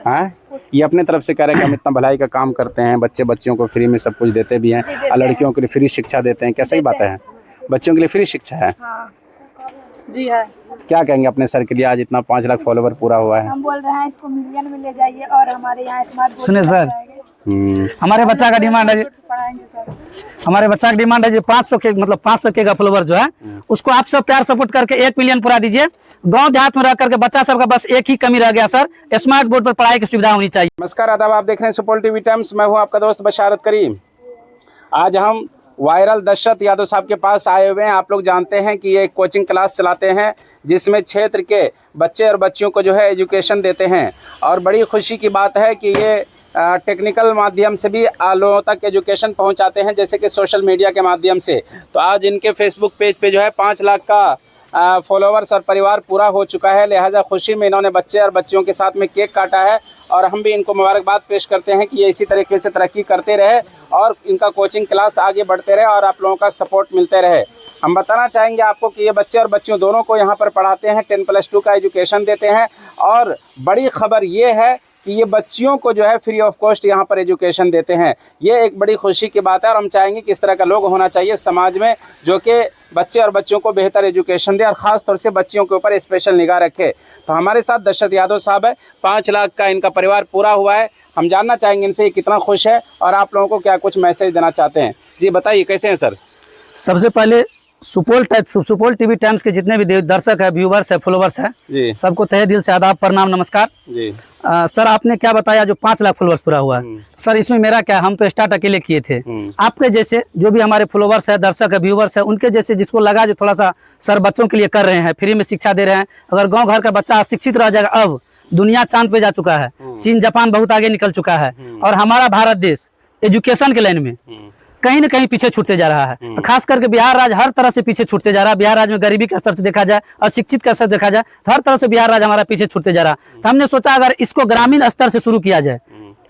हाँ, ये अपने तरफ से कह रहे हैं कि हम इतना भलाई का काम करते हैं, बच्चियों को फ्री में सब कुछ देते भी हैं और लड़कियों के लिए फ्री शिक्षा देते हैं। क्या सही बात है? बच्चों के लिए फ्री शिक्षा है? जी है। क्या कहेंगे अपने सर के लिए? आज इतना 5 लाख फॉलोवर पूरा हुआ है। हम बोल रहे हैं इसको मिलियन में ले जाइए और हमारे यहाँ स्मार्ट बोर्ड सुने सर, हमारे बच्चा का डिमांड है, पढ़ाएंगे सर। हमारे बच्चा का डिमांड है जो 500 के मतलब 500 के का फॉलोवर जो है उसको आप सब प्यार सपोर्ट करके 1 मिलियन पूरा दीजिए। गांव देहात में रह करके बच्चा सबका बस एक ही कमी रह गया सर, स्मार्ट बोर्ड पर पढ़ाई की सुविधा होनी चाहिए। नमस्कार, आदाब, आप देख रहे हैं सुपौल टीवी टाइम्स। मैं हूं आपका दोस्त बशारत करीम। आज हम वायरल दशरथ यादव साहब के पास आए हुए हैं। आप लोग जानते हैं कि ये कोचिंग क्लास चलाते हैं जिसमें क्षेत्र के बच्चे और बच्चियों को जो है एजुकेशन देते हैं और बड़ी खुशी की बात है कि ये टेक्निकल माध्यम से भी लोगों तक एजुकेशन पहुंचाते हैं, जैसे कि सोशल मीडिया के माध्यम से। तो आज इनके फेसबुक पेज पे जो है 5 लाख का फॉलोवर्स और परिवार पूरा हो चुका है। लिहाजा खुशी में इन्होंने बच्चे और बच्चियों के साथ में केक काटा है और हम भी इनको मुबारकबाद पेश करते हैं कि ये इसी तरीके से तरक्की करते रहे और इनका कोचिंग क्लास आगे बढ़ते रहे और आप लोगों का सपोर्ट मिलते रहे। हम बताना चाहेंगे आपको कि ये बच्चे और बच्चियों दोनों को यहाँ पर पढ़ाते हैं, 10+2 का एजुकेशन देते हैं और बड़ी खबर ये है कि ये बच्चियों को जो है फ्री ऑफ कॉस्ट यहाँ पर एजुकेशन देते हैं। ये एक बड़ी खुशी की बात है और हम चाहेंगे कि इस तरह का लोग होना चाहिए समाज में जो कि बच्चे और बच्चियों को बेहतर एजुकेशन दे और ख़ास तौर से बच्चियों के ऊपर स्पेशल निगाह रखे। तो हमारे साथ दशरथ यादव साहब है, 5 लाख का इनका परिवार पूरा हुआ है। हम जानना चाहेंगे इनसे ये कितना खुश है और आप लोगों को क्या कुछ मैसेज देना चाहते हैं। जी बताइए, कैसे हैं सर? सबसे पहले सुपौल टीवी टाइम्स के जितने भी दर्शक है, व्यूवर्स है, फॉलोवर्स है, सबको तहे दिल से आदाब, प्रणाम, नमस्कार जी। सर, आपने क्या बताया जो 5 लाख फॉलोवर्स पूरा हुआ है, सर इसमें मेरा क्या, हम तो स्टार्ट अकेले किए थे। आपके जैसे जो भी हमारे फॉलोवर्स है, दर्शक है, व्यूवर्स है, उनके जैसे जिसको लगा जो थोड़ा सा सर बच्चों के लिए कर रहे हैं, फ्री में शिक्षा दे रहे हैं। अगर गाँव घर का बच्चा शिक्षित रह जाएगा, अब दुनिया चांद पे जा चुका है, चीन जापान बहुत आगे निकल चुका है और हमारा भारत देश एजुकेशन के लाइन में कहीं न कहीं पीछे छूटते जा रहा है। खास करके बिहार राज्य हर तरह से पीछे छूटते जा रहा है। बिहार राज्य में गरीबी के स्तर से देखा जाए और शिक्षित का स्तर देखा जाए, हर तरह से बिहार राज्य हमारा पीछे छूटते जा रहा है। तो हमने सोचा अगर इसको ग्रामीण स्तर से शुरू किया जाए,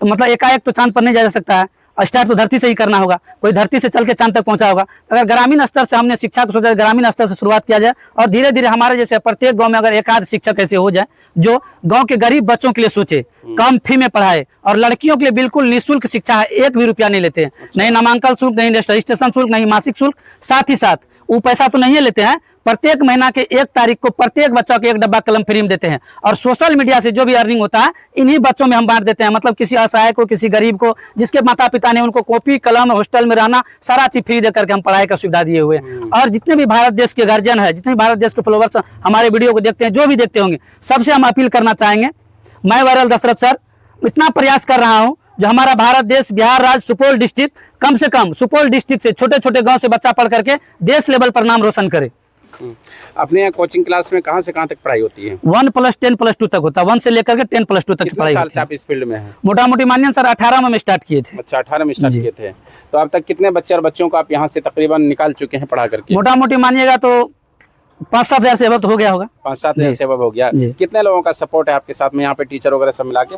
मतलब एकाएक तो चांद पर नहीं जा सकता है, स्टार्ट तो धरती से ही करना होगा, कोई धरती से चल के चांद तक पहुंचा होगा। अगर ग्रामीण स्तर से हमने शिक्षा को सोचा, ग्रामीण स्तर से शुरुआत किया जाए और धीरे धीरे हमारे जैसे प्रत्येक गांव में अगर एक आध शिक्षक ऐसे हो जाए जो गांव के गरीब बच्चों के लिए सोचे, कम फी में पढ़ाए और लड़कियों के लिए बिल्कुल निःशुल्क शिक्षा है, 1 भी रुपया नहीं लेते हैं, नहीं नामांकन शुल्क, नहीं रजिस्ट्रेशन शुल्क, नहीं मासिक शुल्क। साथ ही साथ वो पैसा तो नहीं लेते हैं, प्रत्येक महीना के 1 तारीख को प्रत्येक बच्चा को 1 डब्बा कलम फ्री में देते हैं और सोशल मीडिया से जो भी अर्निंग होता है इन्हीं बच्चों में हम बांट देते हैं। मतलब किसी असहाय को, किसी गरीब को, जिसके माता पिता ने उनको कॉपी कलम, हॉस्टल में रहना, सारा चीज फ्री देकर के हम पढ़ाई का सुविधा दिए हुए हैं। और जितने भी भारत देश के गार्जियन है, जितने भी भारत देश के फॉलोवर्स हमारे वीडियो को देखते हैं, जो भी देखते होंगे, सबसे हम अपील करना चाहेंगे, मैं वायरल दशरथ सर इतना प्रयास कर रहा हूँ जो हमारा भारत देश, बिहार राज्य, सुपौल डिस्ट्रिक्ट, कम से कम सुपौल डिस्ट्रिक्ट से छोटे छोटे गांव से बच्चा पढ़ करके देश लेवल पर नाम रोशन करे। अपने यहाँ कोचिंग क्लास में कहाँ से कहाँ तक पढ़ाई होती है? 1+10+2 तक होता है, 1 से लेकर के 10+2 तक की पढ़ाई होती है। आप इस फील्ड में हैं? मोटा मोटी मानिए सर 18 में स्टार्ट किए थे। अच्छा, 18 में स्टार्ट किए थे। तो अब तक कितने बच्चे और बच्चों को आप यहाँ से तकरीबन निकाल चुके हैं पढ़ा करके? मोटा मोटी मानिएगा तो 5-7 हज़ार से अब तो हो गया होगा। 5-7 हज़ार से अब हो गया। कितने लोगों का सपोर्ट है आपके साथ में यहाँ पे, टीचर वगैरह सब मिला के?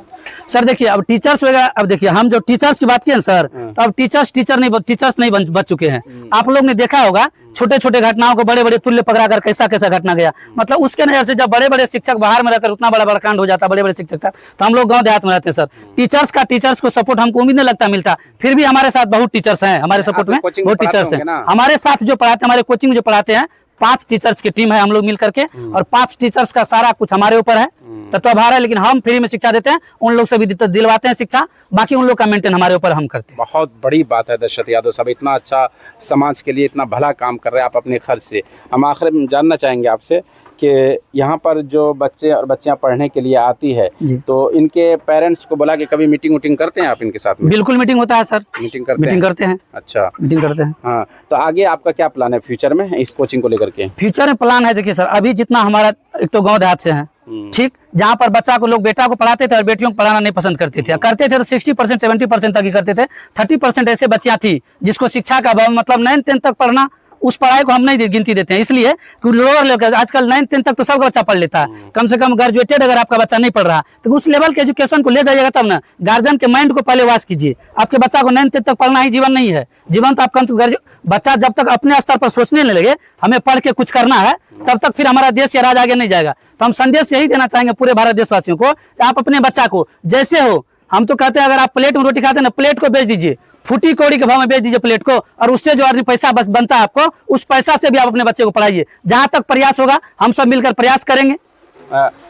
सर देखिए, अब टीचर्स वगैरह, अब देखिए हम जो टीचर्स की बात किए सर, तो अब टीचर्स नहीं बच चुके हैं। आप लोग ने देखा होगा छोटे छोटे घटनाओं को बड़े बड़े तुल्य पकड़ा कर कैसा कैसा घटना गया। मतलब उसके नजर से जब बड़े बड़े शिक्षक बाहर में रहकर उतना बड़ा बड़ा कांड हो जाता, बड़े बड़े शिक्षक, तो हम लोग गाँव देहात में रहते हैं सर। टीचर्स को सपोर्ट हमको उम्मीद नहीं लगता मिलता, फिर भी हमारे साथ बहुत टीचर्स हैं, हमारे सपोर्ट में बहुत टीचर्स हैं हमारे साथ जो पढ़ाते हैं, हमारे कोचिंग में जो पढ़ाते हैं। 5 टीचर्स की टीम है हम लोग मिल करके और 5 टीचर्स का सारा कुछ हमारे ऊपर है, तत्वाभार है, लेकिन हम फ्री में शिक्षा देते हैं, उन लोग से भी दिलवाते हैं शिक्षा, बाकी उन लोग का मेंटेन हमारे ऊपर हम करते हैं। बहुत बड़ी बात है दशरथ यादव साहब, इतना अच्छा समाज के लिए इतना भला काम कर रहे हैं आप अपने खर्च से। हम आखिर में जानना चाहेंगे आपसे कि यहाँ पर जो बच्चे और बच्चियाँ पढ़ने के लिए आती है तो इनके पेरेंट्स को बुला के कभी मीटिंग करते हैं आप इनके साथ में? बिल्कुल मीटिंग होता है सर, मीटिंग करते हैं। अच्छा, मीटिंग करते हैं। हाँ, तो आगे आपका क्या प्लान है फ्यूचर में इस कोचिंग को लेकर के? फ्यूचर में प्लान है, देखिए सर, अभी जितना हमारा एक तो गाँव देहात से है, ठीक, जहाँ पर बच्चा को लोग बेटा को पढ़ाते थे और बेटियों को पढ़ाना नहीं पसंद करते थे, करते थे तो 60% 70% तक ही करते थे। 30% ऐसे बच्चियाँ थी जिसको शिक्षा का मतलब 9th 10th तक पढ़ना उस पढ़ाई को हम नहीं गिनती देते हैं, इसलिए कि लोअर लेवल आजकल 9th 10th तक तो सबका बच्चा पढ़ लेता है, कम से कम ग्रेजुएटेड अगर आपका बच्चा नहीं पढ़ रहा तो उस लेवल के एजुकेशन को ले जाइएगा तब ना। गार्जियन के माइंड को पहले वाश कीजिए। आपके बच्चा को 9th 10th तक पढ़ना ही जीवन नहीं है। जीवन तो आप बच्चा जब तक अपने स्तर पर सोचने नहीं लगे हमें पढ़ के कुछ करना है, तब तक फिर हमारा देश या राज्य आगे नहीं जाएगा। तो हम संदेश यही देना चाहेंगे पूरे भारत देशवासियों को, आप अपने बच्चा को जैसे हो, हम तो कहते हैं अगर आप प्लेट में रोटी खाते हैं ना, प्लेट को बेच दीजिए, फूटी कौड़ी के भाव में बेच दीजिए प्लेट को, और उससे जो अर्निंग पैसा बस बनता है आपको, उस पैसा से भी आप अपने बच्चे को पढ़ाइए। जहां तक प्रयास होगा हम सब मिलकर प्रयास करेंगे।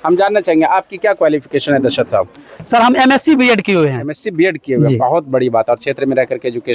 हम जानना चाहेंगे आपकी क्या क्वालिफिकेशन है दशरथ साहब? सर हम MSc B.Ed किए हुए हैं। MSc B.Ed किए हुए हैं, बहुत बड़ी बात। और क्षेत्र में रह करके एजुकेशन